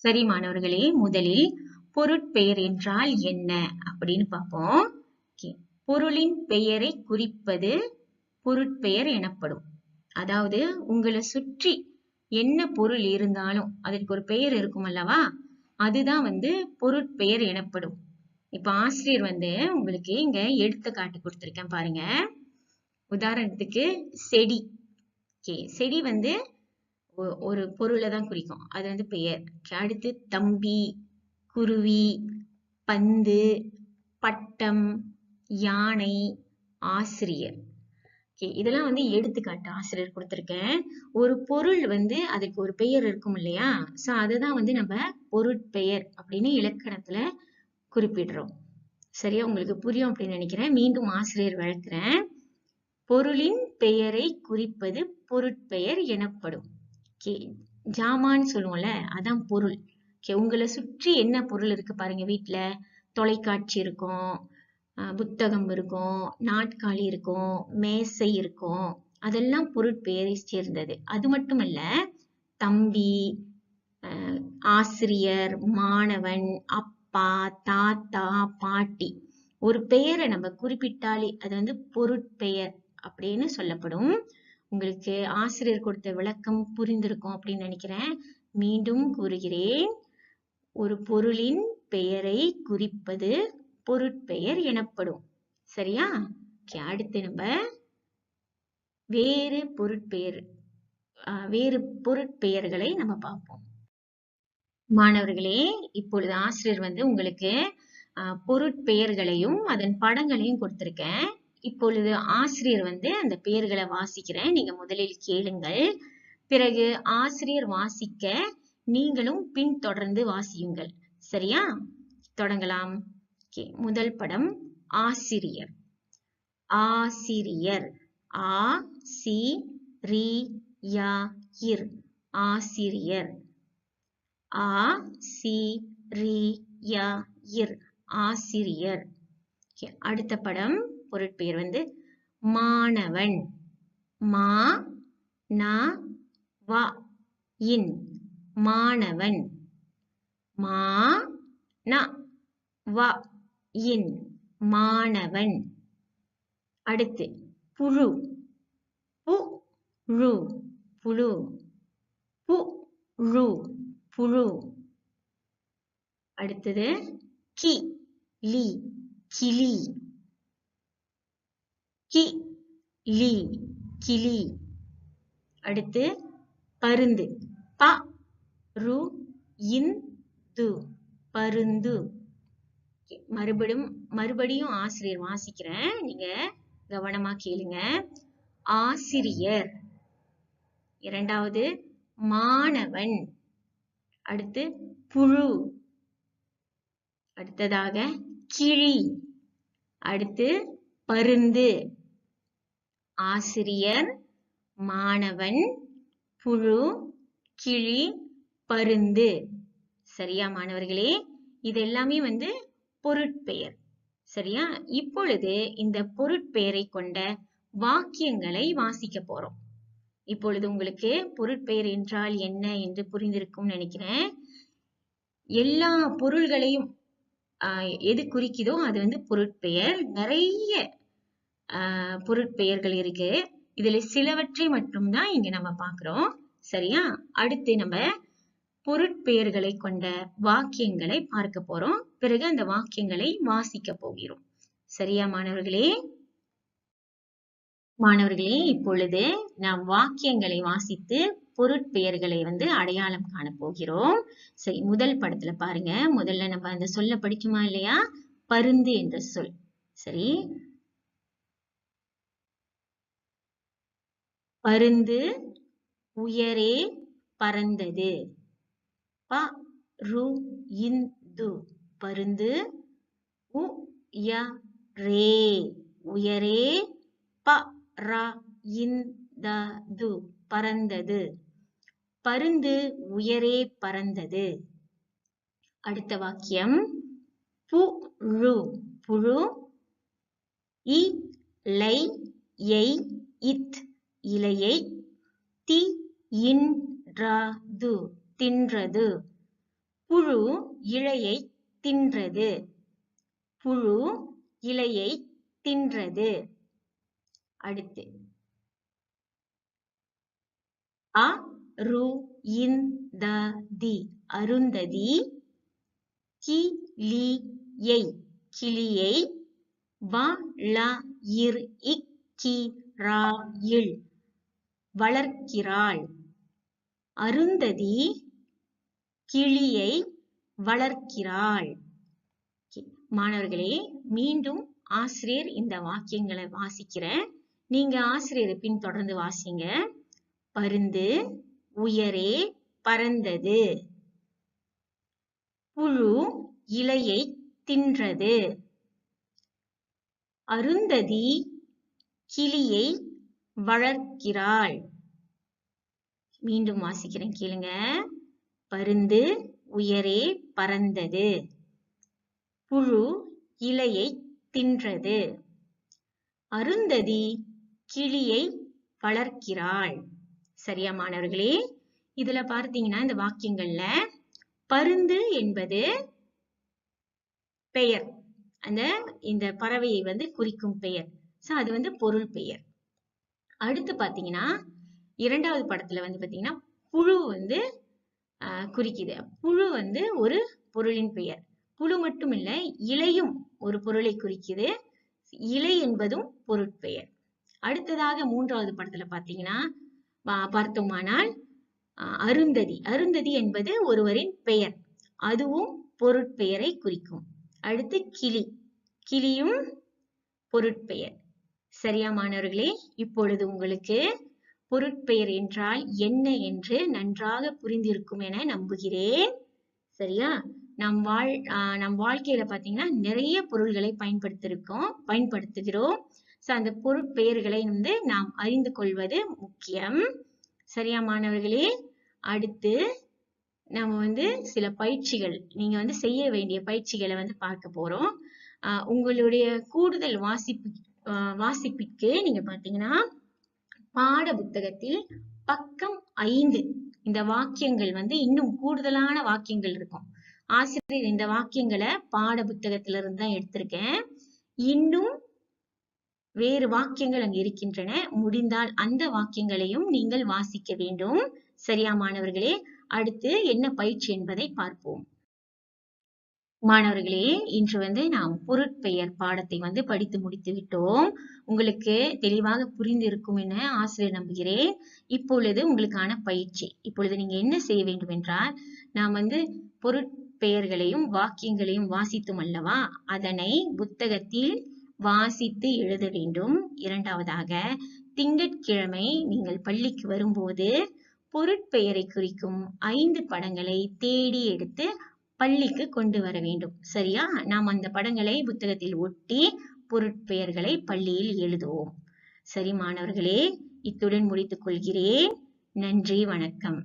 சரி மாணவர்களே, முதலில் பொருட்பெயர் என்றால் என்ன அப்படின்னு பார்ப்போம். பொருளின் பெயரை குறிப்பது பொருட்பெயர் எனப்படும். அதாவது உங்களை சுற்றி என்ன பொருள் இருந்தாலும் அதற்கு ஒரு பெயர் இருக்கும் அல்லவா, அதுதான் பொருட்பெயர் எனப்படும். இப்ப ஆசிரியர் உங்களுக்கு இங்க எடுத்துக்காட்டு கொடுத்திருக்கேன் பாருங்க. உதாரணத்துக்கு செடி. செடி ஒரு பொருளை தான் குறிக்கும், அது பெயர். அடுத்து தம்பி, குருவி, பந்து, பட்டம், யானை, ஆசிரியர். இதெல்லாம் எடுத்துக்காட்டு ஆசிரியர் கொடுத்திருக்கேன். ஒரு பொருள் அதுக்கு ஒரு பெயர் இருக்கும் இல்லையா, சோ அதுதான் நம்ம பொருட்பெயர் அப்படின்னு இலக்கணத்துல குறிப்பிடுறோம். சரியா, உங்களுக்கு புரியும் அப்படின்னு நினைக்கிறேன். மீண்டும் ஆசிரியர் விளக்குறேன். பொருளின் பெயரை குறிப்பது பொருட்பெயர் எனப்படும். ஜாமான்னு சொல்லுவோம்ல, அதான் பொருள். உங்களை சுற்றி என்ன பொருள் இருக்கு பாருங்க. வீட்டுல தொலைக்காட்சி இருக்கும், புத்தகம் இருக்கும், நாட்காலி இருக்கும், மேசை இருக்கும், அதெல்லாம் பொருட்பெயரை சேர்ந்தது. அது மட்டுமல்ல, தம்பி, ஆசிரியர், மாணவன், அப்பா, தாத்தா, பாட்டி, ஒரு பெயரை நம்ம குறிப்பிட்டாலே அது பொருட்பெயர் அப்படின்னு சொல்லப்படும். உங்களுக்கு ஆசிரியர் கொடுத்த விளக்கம் புரிந்திருக்கும் அப்படின்னு நினைக்கிறேன். மீண்டும் கூறுகிறேன், ஒரு பொருளின் பெயரை குறிப்பது பொருட்பெயர் எனப்படும். சரியா? அடுத்து நம்ம வேறு பொருட்பெயர்களை நம்ம பார்ப்போம். மாணவர்களே, இப்பொழுது ஆசிரியர் உங்களுக்கு பொருட்பெயர்களையும் அதன் படங்களையும் கொடுத்திருக்கேன். இப்பொழுது ஆசிரியர் அந்த பெயர்களை வாசிக்கிறேன். நீங்க முதலில் கேளுங்கள். பிறகு ஆசிரியர் வாசிக்க நீங்களும் பின்தொடர்ந்து வாசியுங்கள். சரியா? தொடங்கலாம். முதல் படம் ஆசிரியர். ஆசிரியர். ஆ சி ரி யா இர். ஆசிரியர். ஆ சி ரி யா இர். ஆசிரியர். அடுத்த படம் பொருட்பெயர் மாணவன். மா ந வ இன். மாணவன். மா ந வ இன். மாணவன். அடுத்து புழு. பு ழு. புழு. பு ழு. புழு. அடுத்தது கி லி. கிளி. கி லி. கிளி. அடுத்து பருந்து. ப ரு இன் து. பருந்து. மறுபடியும் ஆசிரியர் வாசிக்கிறேன், நீங்க கவனமா கேளுங்க. ஆசிரியர். இரண்டாவது மாணவன். அடுத்து புழு. அடுத்ததாக கிளி. அடுத்து பருந்து. ஆசிரியர், மாணவன், புழு, கிளி, பருந்து. சரியா மாணவர்களே? இது எல்லாமே பொருட்பெயர். சரியா? இப்பொழுது இந்த பொருட்பெயரை கொண்ட வாக்கியங்களை வாசிக்க போறோம். இப்பொழுது உங்களுக்கு பொருட்பெயர் என்றால் என்ன என்று புரிந்திருக்கும் நினைக்கிறேன். எல்லா பொருள்களையும் எது குறிக்குதோ அது பொருட்பெயர். நிறைய பொருட்பெயர்கள் இருக்கு. இதுல சிலவற்றை மட்டும்தான் இங்க நம்ம பார்க்கிறோம். சரியா? அடுத்து நம்ம பொருட்பெயர்களை கொண்ட வாக்கியங்களை பார்க்க போறோம். பிறகு அந்த வாக்கியங்களை வாசிக்க போகிறோம். சரியா மாணவர்களே? மாணவர்களே, இப்பொழுது நாம் வாக்கியங்களை வாசித்து பொருட்பெயர்களை அடையாளம் காண போகிறோம். சரி, முதல் படத்துல பாருங்க. முதல்ல நம்ம அந்த சொல்ல படிக்குமா இல்லையா? பருந்து என்ற சொல். சரி, பருந்து உயரே பறந்தது. ப ரு இந்து. பருந்து. உ ய ரே. உயரே. ப ர இந்து. பறந்தது. பருந்து உயரே பறந்தது. அடுத்த வாக்கியம் புழு. புழு. இ லை யை இத். இலையை. தி இன்றது. தின்றது. புழு இலையை தின்றது. புழு இலையை தின்றது. அடுத்து அருந்ததி அருந்ததி கிளியை கிளியை வளர்க்கிறாள். அருந்ததி கிளியை வளர்க்கிறாள். மாணவர்களே, மீண்டும் ஆசிரியர் இந்த வாக்கியங்களை வாசிக்கிறேன். நீங்க ஆசிரியரை பின்தொடர்ந்து வாசிங்க. பருந்து உயரே பறந்தது. புழு இலையை தின்றது. அருந்ததி கிளியை வளர்க்கிறாள். மீண்டும் வாசிக்கிறேன், கேளுங்க. பருந்து உயரே பறந்தது. புழு இலையை தின்றது. அருந்ததி கிளியை வளர்க்கிறாள். சரியா மாணவர்களே? இதுல பார்த்தீங்கன்னா இந்த வாக்கியங்கள்ல பருந்து என்பது பெயர், இந்த பறவையை குறிக்கும் பெயர். அது பொருள் பெயர். அடுத்து பாத்தீங்கன்னா இரண்டாவது படத்துல பாத்தீங்கன்னா புழு குறிக்குது. புழு ஒரு பொருளின் பெயர். புழு மட்டும் இல்ல, இலையும் ஒரு பொருளை குறிக்குது. இலை என்பதும் பொருட்பெயர். அடுத்ததாக மூன்றாவது படத்துல பாத்தீங்கன்னா பார்த்தோமானால் அருந்ததி அருந்ததி என்பது ஒருவரின் பெயர், அதுவும் பொருட்பெயரை குறிக்கும். அடுத்து கிளி, கிளியும் பொருட்பெயர். சரியா மாணவர்களே? இப்பொழுது உங்களுக்கு பொருட்பெயர் என்றால் என்ன என்று நன்றாக புரிந்திருக்கும் என நம்புகிறேன். சரியா? நம் வாழ்க்கையில பாத்தீங்கன்னா நிறைய பொருள்களை பயன்படுத்துகிறோம். அந்த பொருட்பெயர்களை நாம் அறிந்து கொள்வது முக்கியம். சரியா மாணவர்களே? அடுத்து நம்ம சில பயிற்சிகள், நீங்க செய்ய வேண்டிய பயிற்சிகளை பார்க்க போறோம். உங்களுடைய கூடுதல் வாசிப்பிற்கு நீங்க பாத்தீங்கன்னா பாட புத்தகத்தில் பக்கம் 5 இந்த வாக்கியங்கள் இன்னும் கூடுதலான வாக்கியங்கள் இருக்கும். ஆசிரியர் இந்த வாக்கியங்களை பாட புத்தகத்திலிருந்து தான் எடுத்திருக்கேன். இன்னும் வேறு வாக்கியங்கள் அங்கு இருக்கின்றன. முடிந்தால் அந்த வாக்கியங்களையும் நீங்கள் வாசிக்க வேண்டும். சரியா மாணவர்களே? அடுத்து என்ன பயிற்சி என்பதை பார்ப்போம். மாணவர்களே, இன்று நாம் பொருட்பெயர் பாடத்தை படித்து முடித்து விட்டோம். உங்களுக்கு தெளிவாக புரிந்து இருக்கும் என ஆசிரியர் நம்புகிறேன். இப்பொழுது உங்களுக்கான பயிற்சி. இப்பொழுது நீங்க என்ன செய்ய வேண்டும் என்றால், நாம் பொருட்பெயர்களையும் வாக்கியங்களையும் வாசித்தோம் அல்லவா, அதனை புத்தகத்தில் வாசித்து எழுத வேண்டும். இரண்டாவதாக, திங்கட்கிழமை நீங்கள் பள்ளிக்கு வரும்போது பொருட்பெயரை குறிக்கும் 5 படங்களை தேடி எடுத்து பள்ளிக்கு கொண்டு வர வேண்டும். சரியா? நாம் அந்த படங்களை புத்தகத்தில் ஒட்டி பொருட்பெயர்களை பள்ளியில் எழுதுவோம். சரி மாணவர்களே, இத்துடன் முடித்துக் கொள்கிறேன். நன்றி, வணக்கம்.